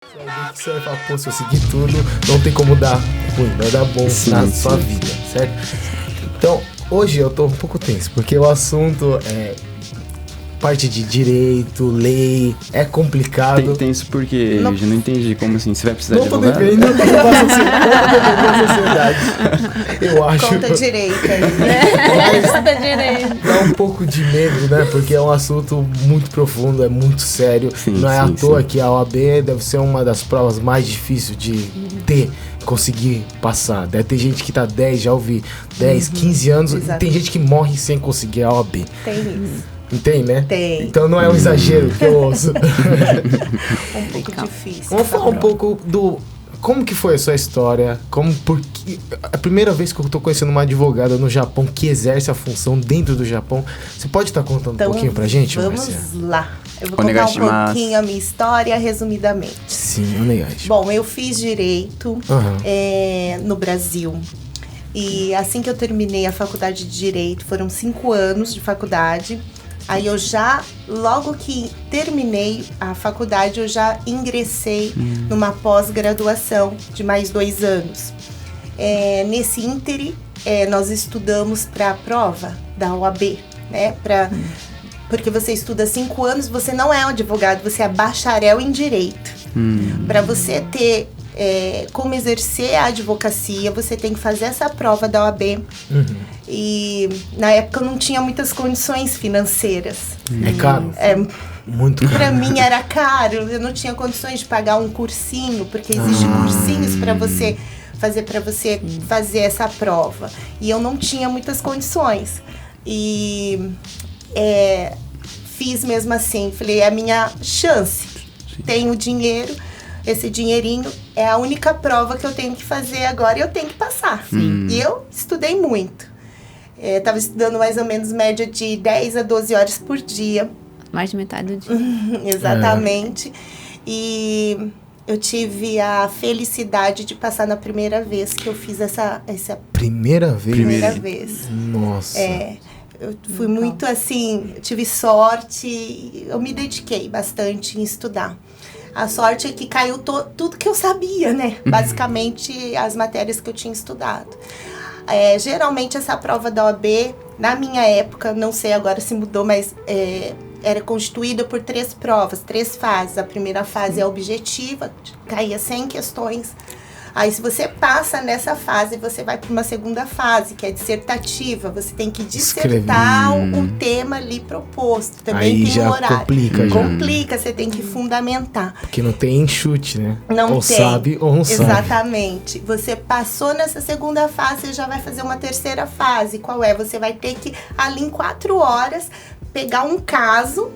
Você vai falar, pô, se eu seguir tudo, não tem como dar ruim, vai dar bom na sua vida, certo? Então, hoje eu tô um pouco tenso, porque o assunto é parte de direito, lei, é complicado. Tem isso porque eu já não entendi como assim, você vai precisar de advogado? Não tô devendo a sociedade, eu acho. Conta direito aí, né? Conta direito. Dá um pouco de medo, né? Porque é um assunto muito profundo, é muito sério. Sim, não é à sim, toa sim. que a OAB deve ser uma das provas mais difíceis de conseguir passar. Deve ter gente que tá 10, já ouvi, 10, 15 anos, e tem gente que morre sem conseguir a OAB. Tem isso. Tem, né? Tem. Então não é um exagero que eu ouço. Um pouco difícil. Vamos falar um pouco do... Como que foi a sua história? Porque a primeira vez que eu tô conhecendo uma advogada no Japão que exerce a função dentro do Japão. Você pode estar contando um pouquinho pra gente, vamos Márcia? lá. Eu vou contar um pouquinho a minha história, resumidamente. Sim, legal. Bom, eu fiz direito no Brasil. E assim que eu terminei a faculdade de Direito, foram 5 anos de faculdade. Aí eu já, logo que terminei a faculdade, eu já ingressei numa pós-graduação de mais 2 anos. Nesse ínterim, nós estudamos para a prova da OAB, né? Porque você estuda 5 anos, você não é um advogado, você é bacharel em Direito. Para você ter como exercer a advocacia, você tem que fazer essa prova da OAB. E na época eu não tinha muitas condições financeiras. É caro? Muito caro. Para mim era caro, eu não tinha condições de pagar um cursinho, porque existem cursinhos para você fazer essa prova. E eu não tinha muitas condições. E fiz mesmo assim, falei, é a minha chance. Tenho dinheiro, esse dinheirinho é a única prova que eu tenho que fazer agora e eu tenho que passar. E eu estudei muito. Estava estudando mais ou menos média de 10 a 12 horas por dia. Mais de metade do dia. Exatamente. E eu tive a felicidade de passar na primeira vez que eu fiz essa Primeira vez? Primeira vez. Nossa. Eu fui muito assim, eu tive sorte, eu me dediquei bastante em estudar. A sorte é que caiu tudo que eu sabia, né? Basicamente, as matérias que eu tinha estudado. Geralmente, essa prova da OAB, na minha época, não sei agora se mudou, mas era constituída por 3 provas, 3 fases. A primeira fase é objetiva, caía 100 questões. Aí, se você passa nessa fase, você vai para uma segunda fase, que é dissertativa. Você tem que dissertar o tema ali proposto. Também aí tem já um horário. Complica, você tem que fundamentar. Porque não tem enxute, né? Não ou tem. Sabe ou não sabe. Exatamente. Você passou nessa segunda fase, você já vai fazer uma terceira fase. Qual é? Você vai ter que, ali em 4 horas, pegar um caso.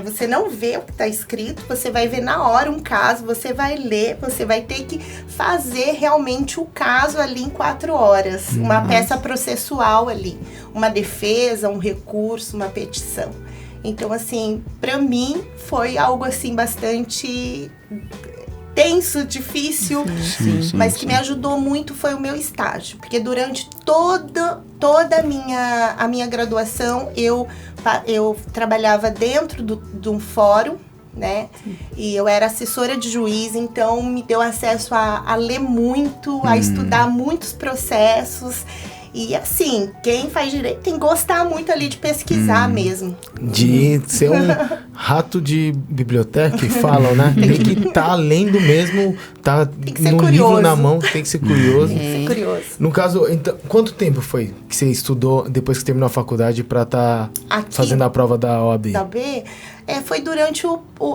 Você não vê o que está escrito, você vai ver na hora um caso, você vai ler, você vai ter que fazer realmente o caso ali em 4 horas. Uma peça processual ali, uma defesa, um recurso, uma petição. Então, assim, para mim foi algo assim bastante tenso, difícil, mas que me ajudou muito foi o meu estágio, porque durante toda a minha graduação eu trabalhava dentro de um fórum, né? E eu era assessora de juiz, então me deu acesso a ler muito, a estudar muitos processos. E assim, quem faz direito tem que gostar muito ali de pesquisar mesmo. De ser um rato de biblioteca, que falam, né? Tem que estar lendo mesmo, tá no livro na mão, tem que ser curioso. Tem que ser curioso. No caso, então, quanto tempo foi que você estudou depois que terminou a faculdade para estar fazendo a prova da OAB? Da OAB? Foi durante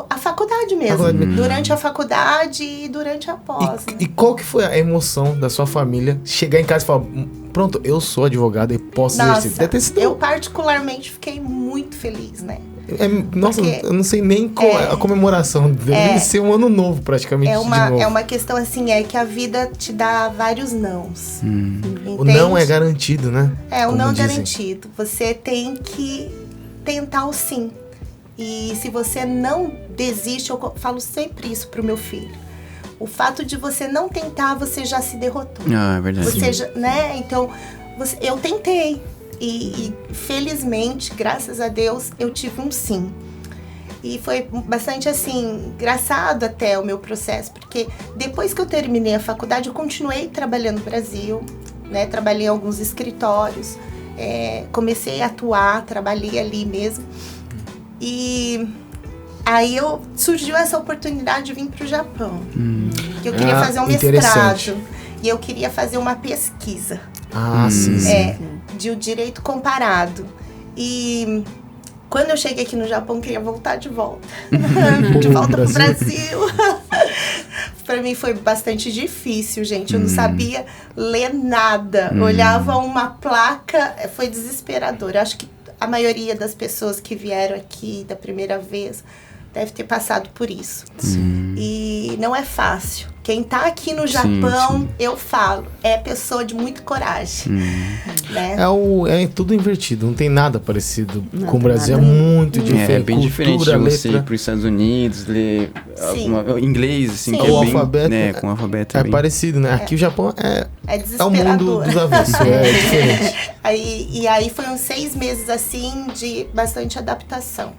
a faculdade mesmo. Durante a faculdade e durante a pós. E qual que foi a emoção da sua família chegar em casa e falar, pronto, eu sou advogada e posso exercer? Eu particularmente fiquei muito feliz, né? Nossa, eu não sei nem qual é a comemoração. Deve ser um ano novo, praticamente. É uma questão assim, que a vida te dá vários nãos. O não é garantido, né? O não é garantido. Você tem que tentar o sim. E se você não desiste, eu falo sempre isso pro meu filho. O fato de você não tentar, você já se derrotou. É verdade. Você já, né? Então, eu tentei. E felizmente, graças a Deus, eu tive um sim. E foi bastante, assim, engraçado até o meu processo, porque depois que eu terminei a faculdade, eu continuei trabalhando no Brasil, né? Trabalhei em alguns escritórios, comecei a atuar, trabalhei ali mesmo. E aí surgiu essa oportunidade de vir para o Japão. Eu queria fazer um mestrado e eu queria fazer uma pesquisa. Sim. De o direito comparado. E quando eu cheguei aqui no Japão, eu queria voltar de volta. De volta pro Brasil. Pra mim foi bastante difícil, gente. Eu não sabia ler nada. Olhava uma placa, foi desesperador. Acho que a maioria das pessoas que vieram aqui da primeira vez deve ter passado por isso. E não é fácil. Quem tá aqui no Japão, eu falo, é pessoa de muita coragem. Né? É tudo invertido, não tem nada parecido com o Brasil, é muito diferente. É bem diferente de você letra. ir para os Estados Unidos, ler inglês, assim, que é o bem... alfabeto, com o alfabeto. É parecido, né? Aqui o Japão é o mundo dos avessos, é diferente. Aí foi uns 6 meses, assim, de bastante adaptação.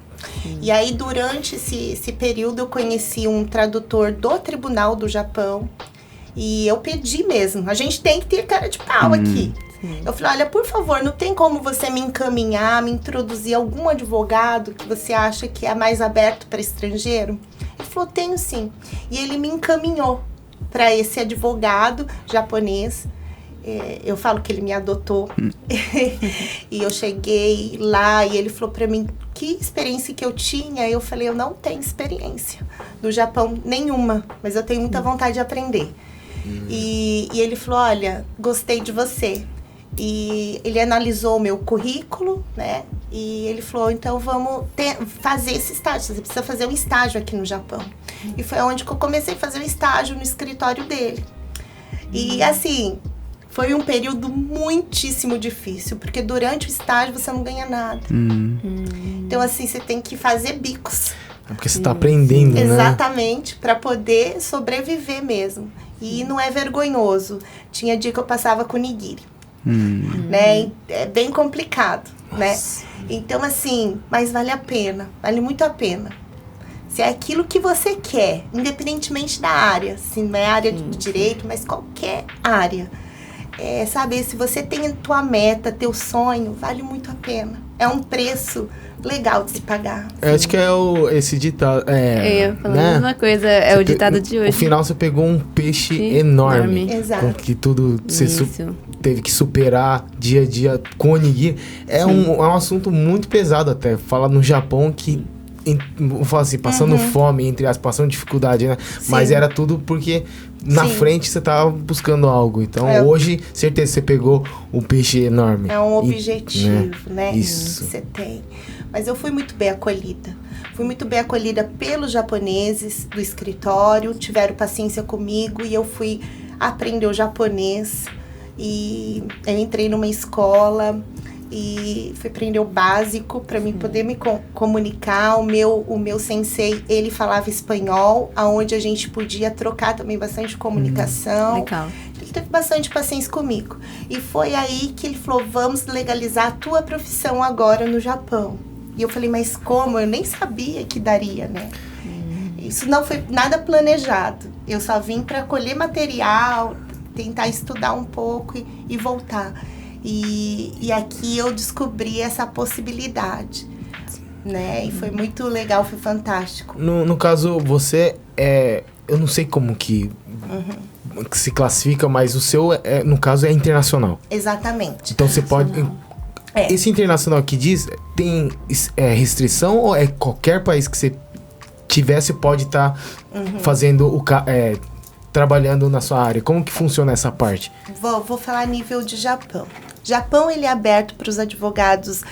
E aí, durante esse período, eu conheci um tradutor do Tribunal do Japão. E eu pedi mesmo, a gente tem que ter cara de pau aqui. Eu falei, olha, por favor, não tem como você me encaminhar, me introduzir algum advogado que você acha que é mais aberto para estrangeiro? Ele falou, tenho sim. E ele me encaminhou para esse advogado japonês. Eu falo que ele me adotou. E eu cheguei lá e ele falou pra mim que experiência que eu tinha. Eu falei, eu não tenho experiência do Japão nenhuma, mas eu tenho muita vontade de aprender. E ele falou, olha, gostei de você. E ele analisou o meu currículo, né? E ele falou, então vamos fazer esse estágio. Você precisa fazer um estágio aqui no Japão. E foi onde que eu comecei a fazer um estágio no escritório dele. E assim... Foi um período muitíssimo difícil, porque durante o estágio você não ganha nada. Então, assim, você tem que fazer bicos. É porque você está aprendendo, né? Exatamente, para poder sobreviver mesmo. E não é vergonhoso. Tinha dia que eu passava com nigiri. Né? É bem complicado, né? Então, assim, mas vale a pena. Vale muito a pena. Se é aquilo que você quer, independentemente da área. Se não é área de direito, mas qualquer área. Sabe, se você tem a tua meta, teu sonho, vale muito a pena. É um preço legal de se pagar. Acho que esse ditado... Eu ia falar a mesma coisa, o ditado de hoje. No final você pegou um peixe enorme. Exato. Com que tudo você teve que superar dia a dia com o nigiri. É um assunto muito pesado até. Fala no Japão que... Vou falar assim, passando fome, entre as passando dificuldade, né? Sim. Mas era tudo porque na frente você tava buscando algo. Então hoje, certeza, você pegou um peixe enorme. É um objetivo, né? Isso. Que você tem. Mas eu fui muito bem acolhida. Fui muito bem acolhida pelos japoneses do escritório. Tiveram paciência comigo e eu fui aprender o japonês. E eu entrei numa escola... E fui aprender o básico para mim poder me comunicar. O meu sensei, ele falava espanhol, aonde a gente podia trocar também bastante comunicação. Legal. Ele teve bastante paciência comigo. E foi aí que ele falou, vamos legalizar a tua profissão agora no Japão. E eu falei, mas como? Eu nem sabia que daria, né? Isso não foi nada planejado. Eu só vim para colher material, tentar estudar um pouco e voltar. E aqui eu descobri essa possibilidade, né? E foi muito legal, foi fantástico. No caso, você eu não sei como que se classifica, mas o seu, no caso, é internacional. Exatamente. Então você pode... Esse internacional que diz, tem restrição ou é qualquer país que você tivesse pode estar fazendo trabalhando na sua área? Como que funciona essa parte? Vou falar a nível de Japão. Japão, ele é aberto para os advogados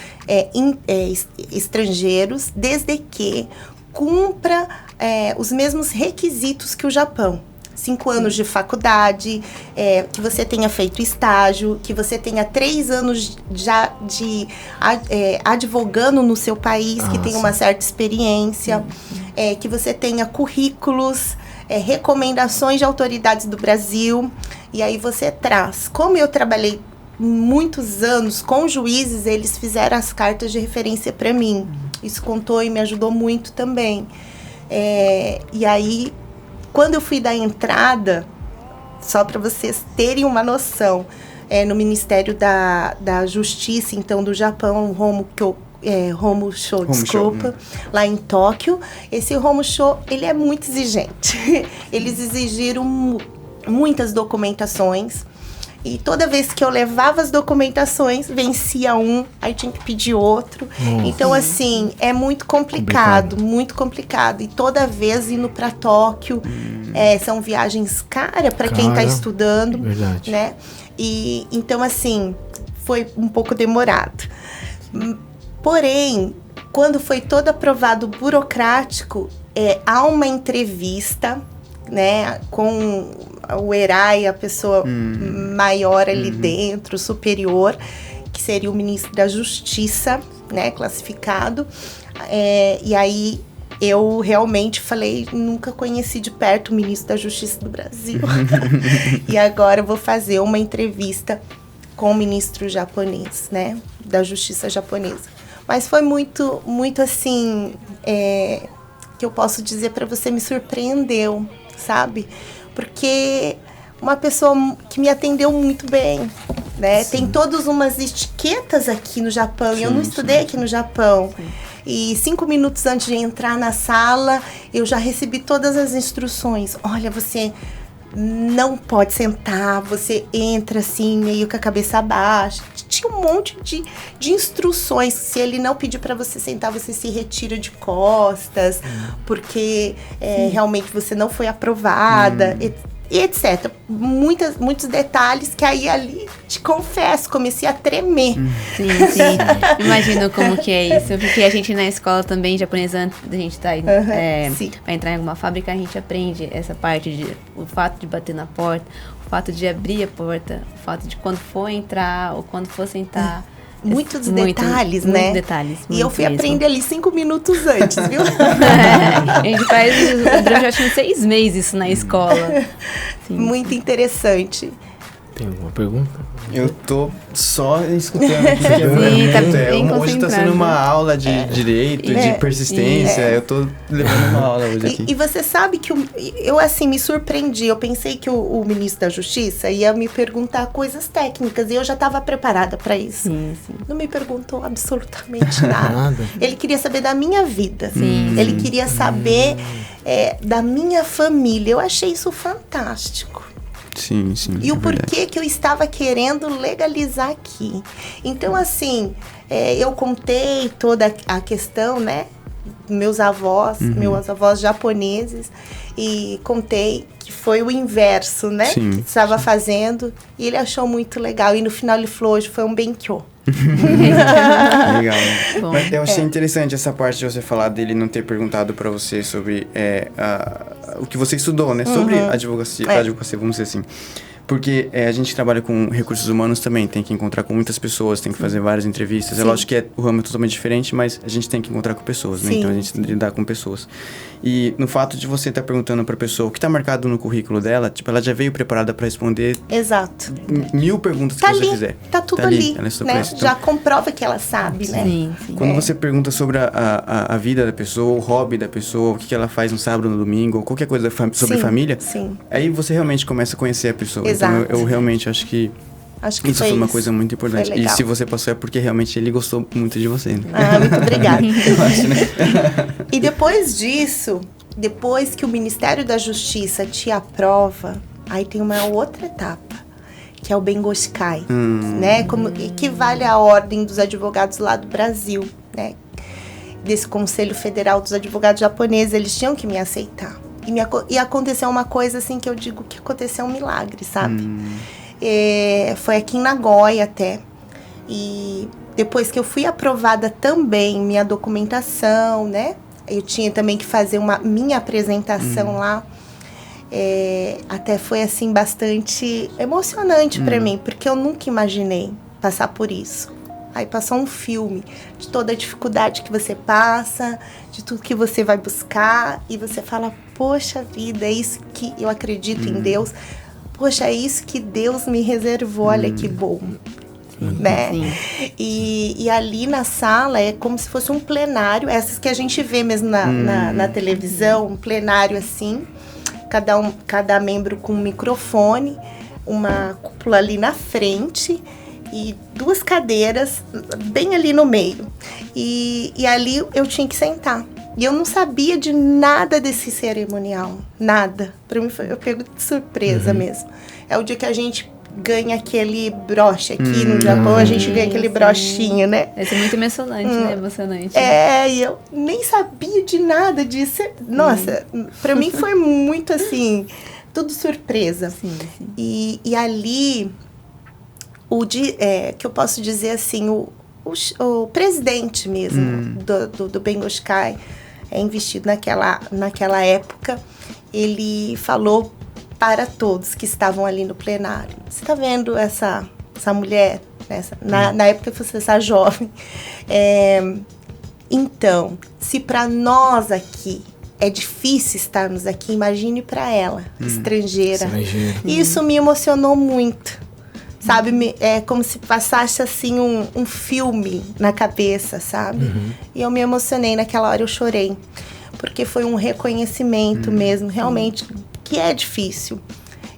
estrangeiros, desde que cumpra os mesmos requisitos que o Japão. 5 anos de faculdade, que você tenha feito estágio, que você tenha 3 anos já de advogando no seu país, que tenha uma certa experiência, que você tenha currículos, recomendações de autoridades do Brasil, e aí você traz. Como eu trabalhei muitos anos com juízes, eles fizeram as cartas de referência para mim. Isso contou e me ajudou muito também. E aí, quando eu fui dar entrada, só para vocês terem uma noção, no Ministério da Justiça, então, do Japão, Romo Show, lá em Tóquio. Esse Romo Show, ele é muito exigente. Eles exigiram muitas documentações. E toda vez que eu levava as documentações, vencia um, aí tinha que pedir outro. Então, assim, é muito complicado, muito complicado. E toda vez indo para Tóquio, são viagens caras para quem está estudando. Verdade. Né? E, então, assim, foi um pouco demorado. Porém, quando foi todo aprovado burocrático, há uma entrevista, né, com o ERAI, a pessoa maior ali dentro, superior, que seria o ministro da Justiça, né, classificado. E aí eu realmente falei, nunca conheci de perto o ministro da Justiça do Brasil. E agora eu vou fazer uma entrevista com o ministro japonês, né, da Justiça japonesa. Mas foi muito, muito assim, que eu posso dizer para você, me surpreendeu, sabe? Porque uma pessoa que me atendeu muito bem, né? Sim. Tem todas umas etiquetas aqui no Japão, e eu não estudei aqui no Japão. Sim. E 5 minutos antes de entrar na sala, eu já recebi todas as instruções. Olha, você não pode sentar, você entra assim, meio com a cabeça baixa. Tinha um monte de instruções. Se ele não pedir para você sentar, você se retira de costas, porque realmente você não foi aprovada, e etc. Muitos detalhes que aí ali, te confesso, comecei a tremer. Sim. Imagino como que é isso. Porque a gente na escola também, japonesa, antes da gente estar vai entrar em alguma fábrica, a gente aprende essa parte o fato de bater na porta, o fato de abrir a porta, o fato de quando for entrar ou quando for sentar. Muitos detalhes, né? Muitos detalhes. E eu fui aprender ali 5 minutos antes, viu? A gente faz, eu já tinha 6 meses isso na escola. Sim. Muito interessante. Tem alguma pergunta? Eu tô só escutando aqui. Sim, tá bem hoje tá sendo uma aula de direito, de persistência. Eu tô levando uma aula hoje aqui. E você sabe que eu assim, me surpreendi. Eu pensei que o ministro da Justiça ia me perguntar coisas técnicas. E eu já estava preparada para isso. Sim. Não me perguntou absolutamente nada. Ele queria saber da minha vida. Ele queria saber da minha família. Eu achei isso fantástico. Sim. E o porquê que eu estava querendo legalizar aqui. Então, assim, eu contei toda a questão, né? Meus avós japoneses, e contei que foi o inverso, né? Sim, que estava fazendo, e ele achou muito legal. E no final ele falou, hoje foi um benkyō. Legal. Mas eu achei interessante essa parte de você falar dele não ter perguntado pra você sobre o que você estudou, né? Sobre advocacia, vamos dizer assim. Porque a gente trabalha com recursos humanos também, tem que encontrar com muitas pessoas, tem que fazer várias entrevistas. É lógico que o ramo é totalmente diferente, mas a gente tem que encontrar com pessoas, né? Então a gente tem que lidar com pessoas. E no fato de você estar perguntando pra pessoa o que tá marcado no currículo dela, tipo, ela já veio preparada pra responder. Exato. 1000 perguntas que você fizer. Tá tudo ali, ela né? Então, já comprova que ela sabe, né? Sim. Quando você pergunta sobre a vida da pessoa, o hobby da pessoa, o que ela faz no sábado, no domingo, ou qualquer coisa sobre família, aí você realmente começa a conhecer a pessoa. Exato. Então eu realmente acho que isso foi uma coisa muito importante. E se você passou é porque realmente ele gostou muito de você. Né? Muito obrigada. Eu acho, né? E depois disso, depois que o Ministério da Justiça te aprova, aí tem uma outra etapa, que é o Bengoshikai, né? Como equivale à ordem dos advogados lá do Brasil, né? Desse Conselho Federal dos Advogados Japoneses, eles tinham que me aceitar. E aconteceu uma coisa assim que eu digo que aconteceu um milagre, sabe? Foi aqui em Nagoya até. E depois que eu fui aprovada também, minha documentação, né? Eu tinha também que fazer minha apresentação lá. Até foi assim bastante emocionante para mim, porque eu nunca imaginei passar por isso. Aí passou um filme de toda a dificuldade que você passa, de tudo que você vai buscar, e você fala, poxa vida, é isso que eu acredito em Deus. Poxa, é isso que Deus me reservou, olha que bom. né? E ali na sala é como se fosse um plenário, essas que a gente vê mesmo na televisão, um plenário assim, cada membro com um microfone, uma cúpula ali na frente e 2 cadeiras bem ali no meio. E ali eu tinha que sentar. E eu não sabia de nada desse cerimonial, nada. Para mim eu pego de surpresa mesmo. É o dia que a gente ganha aquele broche aqui no Japão, a gente ganha aquele brochinho, né? Deve ser muito emocionante, né? Emocionante. E eu nem sabia de nada disso. Nossa, para mim foi muito assim, tudo surpresa. Sim. E ali, que eu posso dizer assim, o presidente mesmo do Bengoskai, investido naquela época, ele falou para todos que estavam ali no plenário: você está vendo essa mulher? Na época você essa jovem. Então, se para nós aqui é difícil estarmos aqui, imagine para ela, estrangeira. Isso me emocionou muito. Sabe, é como se passasse assim um filme na cabeça, sabe? E eu me emocionei, naquela hora eu chorei. Porque foi um reconhecimento mesmo, realmente, que é difícil.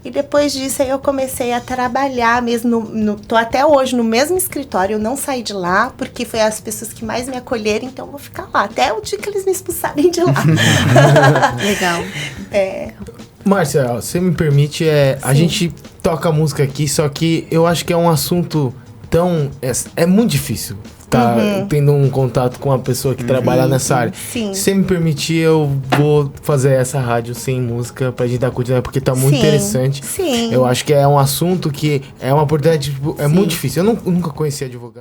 E depois disso aí eu comecei a trabalhar mesmo, tô até hoje no mesmo escritório, eu não saí de lá, porque foi as pessoas que mais me acolheram, então eu vou ficar lá, até o dia que eles me expulsarem de lá. Legal. Márcia, você me permite, a gente toca música aqui, só que eu acho que é um assunto tão... É muito difícil tendo um contato com uma pessoa que trabalha nessa área. Sim. Se você me permitir, eu vou fazer essa rádio sem música pra gente dar continuidade, porque tá muito interessante. Sim. Eu acho que é um assunto que é uma oportunidade, é muito difícil. Eu nunca conheci advogado.